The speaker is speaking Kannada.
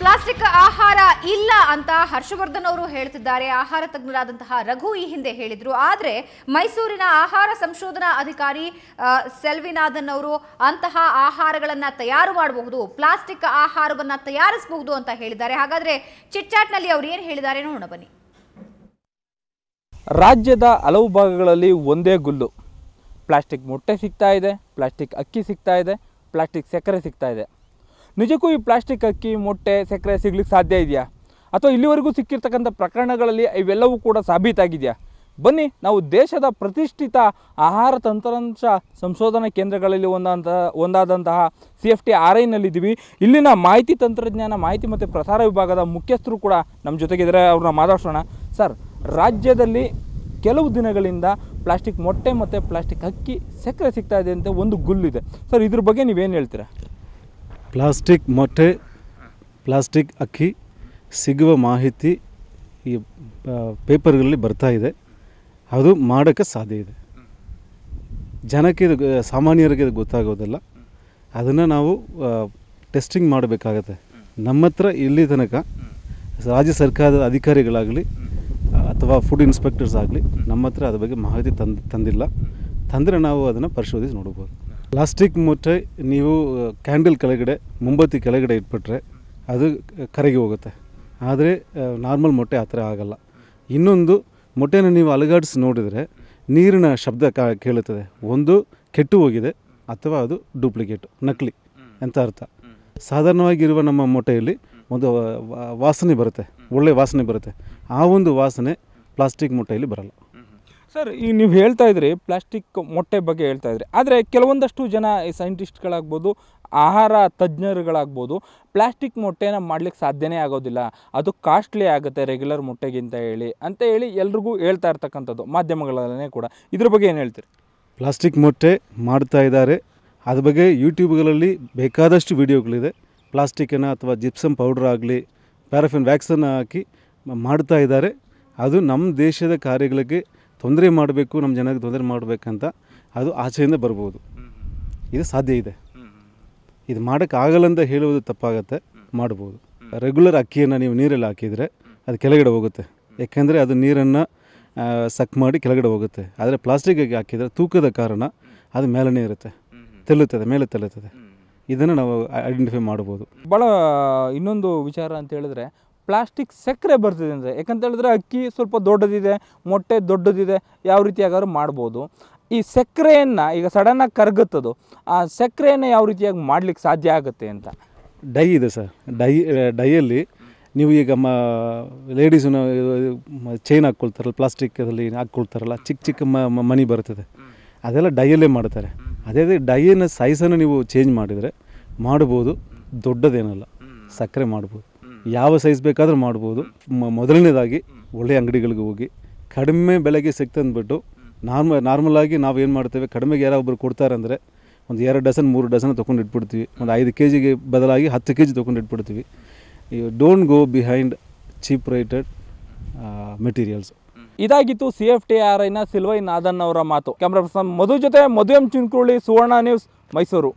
ಪ್ಲಾಸ್ಟಿಕ್ ಆಹಾರ ಇಲ್ಲ ಅಂತ ಹರ್ಷವರ್ಧನ್ ಅವರು ಹೇಳ್ತಿದ್ದಾರೆ. ಆಹಾರ ತಜ್ಞರಾದಂತಹ ರಘು ಈ ಹಿಂದೆ ಹೇಳಿದ್ರು. ಆದರೆ ಮೈಸೂರಿನ ಆಹಾರ ಸಂಶೋಧನಾ ಅಧಿಕಾರಿ ಸೆಲ್ವಿನಾಥನ್ ಅವರು ಅಂತಹ ಆಹಾರಗಳನ್ನ ತಯಾರು ಮಾಡಬಹುದು, ಪ್ಲಾಸ್ಟಿಕ್ ಆಹಾರವನ್ನ ತಯಾರಿಸಬಹುದು ಅಂತ ಹೇಳಿದ್ದಾರೆ. ಹಾಗಾದ್ರೆ ಚಿಟ್ಚಾಟ್ ನಲ್ಲಿ ಅವರು ಏನು ಹೇಳಿದ್ದಾರೆ ನೋಡೋಣ ಬನ್ನಿ. ರಾಜ್ಯದ ಹಲವು ಭಾಗಗಳಲ್ಲಿ ಒಂದೇ ಗುಲ್ಲು. ಪ್ಲಾಸ್ಟಿಕ್ ಮೊಟ್ಟೆ ಸಿಗ್ತಾ ಇದೆ, ಪ್ಲಾಸ್ಟಿಕ್ ಅಕ್ಕಿ ಸಿಗ್ತಾ ಇದೆ, ಪ್ಲಾಸ್ಟಿಕ್ ಸಕ್ಕರೆ ಸಿಗ್ತಾ ಇದೆ. ನಿಜಕ್ಕೂ ಈ ಪ್ಲಾಸ್ಟಿಕ್ ಅಕ್ಕಿ ಮೊಟ್ಟೆ ಸಕ್ಕರೆ ಸಿಗ್ಲಿಕ್ಕೆ ಸಾಧ್ಯ ಇದೆಯಾ? ಅಥವಾ ಇಲ್ಲಿವರೆಗೂ ಸಿಕ್ಕಿರ್ತಕ್ಕಂಥ ಪ್ರಕರಣಗಳಲ್ಲಿ ಇವೆಲ್ಲವೂ ಕೂಡ ಸಾಬೀತಾಗಿದೆಯಾ? ಬನ್ನಿ, ನಾವು ದೇಶದ ಪ್ರತಿಷ್ಠಿತ ಆಹಾರ ತಂತ್ರಾಂಶ ಸಂಶೋಧನಾ ಕೇಂದ್ರಗಳಲ್ಲಿ ಒಂದಾದಂತಹ CFTRIನಲ್ಲಿದ್ದೀವಿ. ಇಲ್ಲಿನ ಮಾಹಿತಿ ತಂತ್ರಜ್ಞಾನ ಮಾಹಿತಿ ಮತ್ತು ಪ್ರಸಾರ ವಿಭಾಗದ ಮುಖ್ಯಸ್ಥರು ಕೂಡ ನಮ್ಮ ಜೊತೆಗಿದ್ದಾರೆ. ಅವ್ರನ್ನ ಮಾತಾಡ್ಸೋಣ. ಸರ್, ರಾಜ್ಯದಲ್ಲಿ ಕೆಲವು ದಿನಗಳಿಂದ ಪ್ಲಾಸ್ಟಿಕ್ ಮೊಟ್ಟೆ ಮತ್ತು ಪ್ಲಾಸ್ಟಿಕ್ ಅಕ್ಕಿ ಸಕ್ಕರೆ ಸಿಗ್ತಾ ಇದೆ ಅಂತ ಒಂದು ಗುಲ್ಲಿದೆ. ಸರ್, ಇದ್ರ ಬಗ್ಗೆ ನೀವೇನು ಹೇಳ್ತೀರಾ? ಪ್ಲಾಸ್ಟಿಕ್ ಮೊಟ್ಟೆ ಪ್ಲಾಸ್ಟಿಕ್ ಅಕ್ಕಿ ಸಿಗುವ ಮಾಹಿತಿ ಈ ಪೇಪರ್ಗಳಲ್ಲಿ ಬರ್ತಾ ಇದೆ. ಅದು ಮಾಡೋಕ್ಕೆ ಸಾಧ್ಯ ಇದೆ. ಜನಕ್ಕೆ ಇದು ಸಾಮಾನ್ಯರಿಗೆ ಇದು ಗೊತ್ತಾಗೋದಿಲ್ಲ. ಅದನ್ನು ನಾವು ಟೆಸ್ಟಿಂಗ್ ಮಾಡಬೇಕಾಗತ್ತೆ. ನಮ್ಮ ಹತ್ರ ಇಲ್ಲಿ ತನಕ ರಾಜ್ಯ ಸರ್ಕಾರದ ಅಧಿಕಾರಿಗಳಾಗಲಿ ಅಥವಾ ಫುಡ್ ಇನ್ಸ್ಪೆಕ್ಟರ್ಸ್ ಆಗಲಿ ನಮ್ಮ ಹತ್ರ ಅದ್ರ ಬಗ್ಗೆ ಮಾಹಿತಿ ತಂದಿಲ್ಲ. ತಂದರೆ ನಾವು ಅದನ್ನು ಪರಿಶೋಧಿಸಿ ನೋಡ್ಬೋದು. ಪ್ಲಾಸ್ಟಿಕ್ ಮೊಟ್ಟೆ ನೀವು ಕ್ಯಾಂಡಲ್ ಕೆಳಗಡೆ ಮೊಂಬತ್ತಿ ಕೆಳಗಡೆ ಇಟ್ಬಿಟ್ರೆ ಅದು ಕರಗಿ ಹೋಗುತ್ತೆ. ಆದರೆ ನಾರ್ಮಲ್ ಮೊಟ್ಟೆ ಆ ಥರ ಆಗೋಲ್ಲ. ಇನ್ನೊಂದು, ಮೊಟ್ಟೆನ ನೀವು ಅಲುಗಾಡಿಸಿ ನೋಡಿದರೆ ನೀರಿನ ಶಬ್ದ ಕೇಳುತ್ತದೆ. ಒಂದು ಕೆಟ್ಟು ಹೋಗಿದೆ ಅಥವಾ ಅದು ಡೂಪ್ಲಿಕೇಟು, ನಕಲಿ ಅಂತ ಅರ್ಥ. ಸಾಧಾರಣವಾಗಿರುವ ನಮ್ಮ ಮೊಟ್ಟೆಯಲ್ಲಿ ಒಂದು ವಾಸನೆ ಬರುತ್ತೆ, ಒಳ್ಳೆಯ ವಾಸನೆ ಬರುತ್ತೆ. ಆ ಒಂದು ವಾಸನೆ ಪ್ಲಾಸ್ಟಿಕ್ ಮೊಟ್ಟೆಯಲ್ಲಿ ಬರಲ್ಲ. ಸರ್, ಈಗ ನೀವು ಹೇಳ್ತಾ ಇದ್ರಿ ಪ್ಲಾಸ್ಟಿಕ್ ಮೊಟ್ಟೆ ಬಗ್ಗೆ ಹೇಳ್ತಾ ಇದ್ರಿ. ಆದರೆ ಕೆಲವೊಂದಷ್ಟು ಜನ ಸೈಂಟಿಸ್ಟ್ಗಳಾಗ್ಬೋದು, ಆಹಾರ ತಜ್ಞರುಗಳಾಗ್ಬೋದು, ಪ್ಲಾಸ್ಟಿಕ್ ಮೊಟ್ಟೆನ ಮಾಡ್ಲಿಕ್ಕೆ ಸಾಧ್ಯನೇ ಆಗೋದಿಲ್ಲ, ಅದು ಕಾಸ್ಟ್ಲಿ ಆಗುತ್ತೆ ರೆಗ್ಯುಲರ್ ಮೊಟ್ಟೆಗಿಂತ ಹೇಳಿ ಎಲ್ರಿಗೂ ಹೇಳ್ತಾ ಇರ್ತಕ್ಕಂಥದ್ದು ಮಾಧ್ಯಮಗಳಲ್ಲೇ ಕೂಡ. ಇದ್ರ ಬಗ್ಗೆ ಏನು ಹೇಳ್ತೀರಿ? ಪ್ಲಾಸ್ಟಿಕ್ ಮೊಟ್ಟೆ ಮಾಡ್ತಾ ಇದ್ದಾರೆ. ಅದ್ರ ಬಗ್ಗೆ ಯೂಟ್ಯೂಬ್ಗಳಲ್ಲಿ ಬೇಕಾದಷ್ಟು ವೀಡಿಯೋಗಳಿದೆ. ಪ್ಲಾಸ್ಟಿಕ್ಕನ್ನು ಅಥವಾ ಜಿಪ್ಸಮ್ ಪೌಡ್ರ್ ಆಗಲಿ ಪ್ಯಾರಾಫಿನ್ ವ್ಯಾಕ್ಸನ್ನು ಹಾಕಿ ಮಾಡ್ತಾ ಇದ್ದಾರೆ. ಅದು ನಮ್ಮ ದೇಶದ ಕಾರ್ಯಗಳಿಗೆ ತೊಂದರೆ ಮಾಡಬೇಕು, ನಮ್ಮ ಜನಕ್ಕೆ ತೊಂದರೆ ಮಾಡಬೇಕಂತ ಅದು ಆಚೆಯಿಂದ ಬರ್ಬೋದು. ಇದು ಸಾಧ್ಯ ಇದೆ. ಇದು ಮಾಡೋಕ್ಕಾಗಲ್ಲ ಅಂತ ಹೇಳುವುದು ತಪ್ಪಾಗತ್ತೆ. ಮಾಡ್ಬೋದು. ರೆಗ್ಯುಲರ್ ಅಕ್ಕಿಯನ್ನು ನೀವು ನೀರಲ್ಲಿ ಹಾಕಿದರೆ ಅದು ಕೆಳಗಡೆ ಹೋಗುತ್ತೆ. ಯಾಕೆಂದರೆ ಅದು ನೀರನ್ನು ಸಕ್ ಮಾಡಿ ಕೆಳಗಡೆ ಹೋಗುತ್ತೆ. ಆದರೆ ಪ್ಲಾಸ್ಟಿಕ್ಗೆ ಹಾಕಿದರೆ ತೂಕದ ಕಾರಣ ಅದು ಮೇಲೇ ಇರುತ್ತೆ, ಮೇಲೆ ತೆಲ್ಲುತ್ತದೆ. ಇದನ್ನು ನಾವು ಐಡೆಂಟಿಫೈ ಮಾಡ್ಬೋದು. ಭಾಳ ಇನ್ನೊಂದು ವಿಚಾರ ಅಂತ ಹೇಳಿದ್ರೆ ಪ್ಲಾಸ್ಟಿಕ್ ಸಕ್ಕರೆ ಬರ್ತಿದೆ ಅಂದರೆ, ಯಾಕಂತ ಹೇಳಿದ್ರೆ ಅಕ್ಕಿ ಸ್ವಲ್ಪ ದೊಡ್ಡದಿದೆ, ಮೊಟ್ಟೆ ದೊಡ್ಡದಿದೆ, ಯಾವ ರೀತಿಯಾಗಾದ್ರೂ ಮಾಡ್ಬೋದು. ಈ ಸಕ್ಕರೆಯನ್ನು ಈಗ ಸಡನ್ನಾಗಿ ಕರಗುತ್ತದು, ಆ ಸಕ್ಕರೆಯನ್ನು ಯಾವ ರೀತಿಯಾಗಿ ಮಾಡ್ಲಿಕ್ಕೆ ಸಾಧ್ಯ ಆಗುತ್ತೆ ಅಂತ. ಡೈ ಇದೆ ಸರ್. ಡೈಯಲ್ಲಿ ನೀವು ಈಗ ಲೇಡೀಸನ್ನು ಚೈನ್ ಹಾಕ್ಕೊಳ್ತಾರಲ್ಲ, ಪ್ಲಾಸ್ಟಿಕ್ಕಲ್ಲಿ ಹಾಕ್ಕೊಳ್ತಾರಲ್ಲ, ಚಿಕ್ಕ ಮನಿ ಬರ್ತದೆ, ಅದೆಲ್ಲ ಡೈಯಲ್ಲೇ ಮಾಡ್ತಾರೆ. ಅದೇ ಡೈಯನ್ನು ಸೈಜನ್ನು ನೀವು ಚೇಂಜ್ ಮಾಡಿದರೆ ಮಾಡ್ಬೋದು. ದೊಡ್ಡದೇನಲ್ಲ, ಸಕ್ಕರೆ ಮಾಡ್ಬೋದು. ಯಾವ ಸೈಜ್ ಬೇಕಾದರೂ ಮಾಡ್ಬೋದು. ಮೊದಲನೇದಾಗಿ ಒಳ್ಳೆಯ ಅಂಗಡಿಗಳಿಗೆ ಹೋಗಿ ಕಡಿಮೆ ಬೆಲೆಗೆ ಸಿಕ್ತಂದ್ಬಿಟ್ಟು ನಾರ್ಮಲಾಗಿ ನಾವು ಏನು ಮಾಡ್ತೇವೆ, ಕಡಿಮೆಗೆ ಯಾರೊಬ್ಬರು ಕೊಡ್ತಾರೆ ಅಂದರೆ ಒಂದು 2 ಡಜನ್ 3 ಡಜನ್ ತೊಗೊಂಡು ಇಟ್ಬಿಡ್ತೀವಿ. ಒಂದು 5 kg ಬದಲಾಗಿ 10 kg ತೊಗೊಂಡು ಇಟ್ಬಿಡ್ತೀವಿ. You don't go behind cheap rated materials. ಇದಾಗಿತ್ತು CFTRIನ ಸೆಲ್ವಿನಾಥನ್ ಅವರ ಮಾತು. ಕ್ಯಾಮ್ರಾ ಪರ್ಸನ್ ಮಧು ಜೊತೆ ಮಧು ಎಂ ಚಿನ್ಕುರುಳಿ, ಸುವರ್ಣ ನ್ಯೂಸ್, ಮೈಸೂರು.